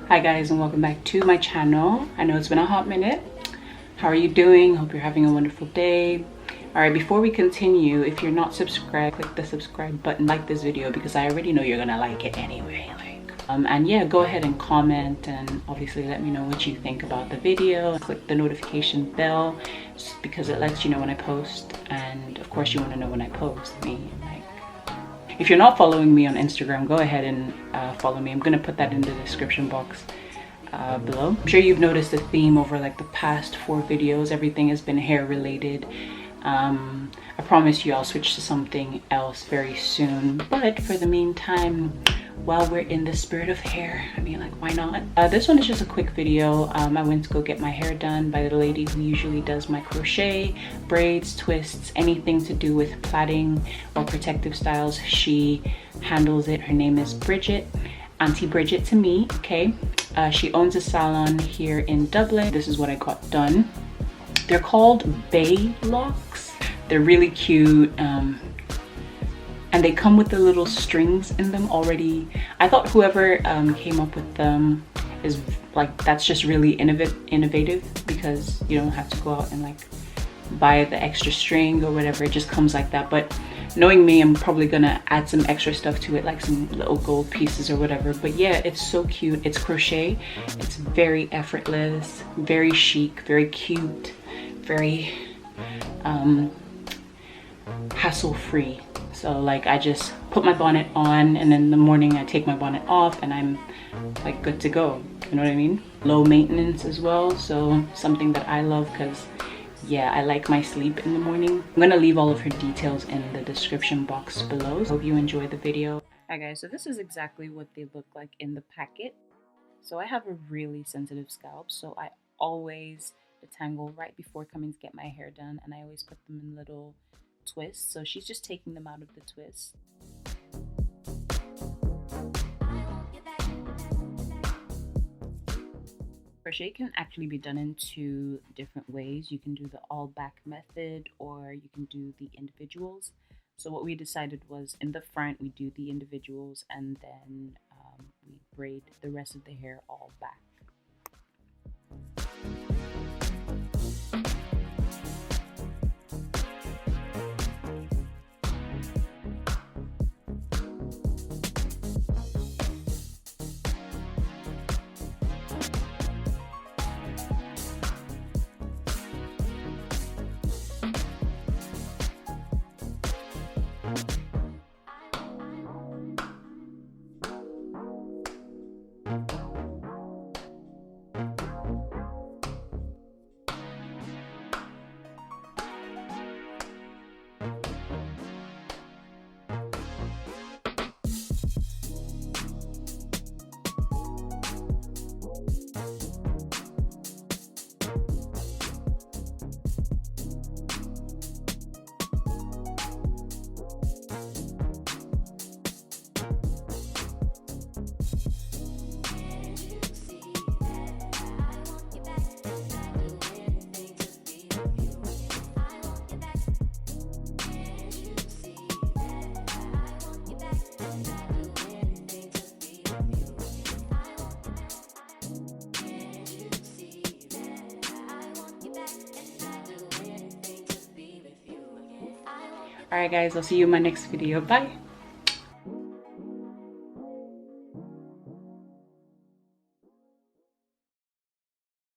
Hi guys, and welcome back to my channel. I know it's been a hot minute. How are you doing? Hope you're having a wonderful day. All right, before we continue, if you're not subscribed, click the subscribe button, like this video because I already know you're gonna like it anyway. And yeah, go ahead and comment and obviously let me know what you think about the video. Click the notification bell because it lets you know when I post, and of course you want to know when I post. If you're not following me on Instagram, go ahead and follow me. I'm gonna put that in the description box below. I'm sure you've noticed a theme over like the past 4 videos. Everything has been hair related. I promise you I'll switch to something else very soon, but for the meantime, while we're in the spirit of hair, I mean, like, why not? This one is just a quick video. I went to go get my hair done by the lady who usually does my crochet, braids, twists, anything to do with plaiting or protective styles. She handles it. Her name is Bridget, Auntie Bridget to me, okay? She owns a salon here in Dublin. This is what I got done. They're called Bae Locs. They're really cute. And they come with the little strings in them already. I thought whoever came up with them is like, that's just really innovative because you don't have to go out and like buy the extra string or whatever. It just comes like that. But knowing me, I'm probably gonna add some extra stuff to it, like some little gold pieces or whatever. But yeah, it's so cute. It's crochet. It's very effortless, very chic, very cute, very hassle-free. So like, I just put my bonnet on and then in the morning I take my bonnet off and I'm like good to go. You know what I mean? Low maintenance as well. So something that I love because yeah, I like my sleep in the morning. I'm gonna leave all of her details in the description box below. Hope you enjoy the video. Hi guys, so this is exactly what they look like in the packet. So I have a really sensitive scalp, so I always detangle right before coming to get my hair done, and I always put them in little twists. So she's just taking them out of the twist. Crochet can actually be done in 2 different ways. You can do the all back method or you can do the individuals. So what we decided was in the front we do the individuals and then we braid the rest of the hair all back. Alright guys, I'll see you in my next video. Bye!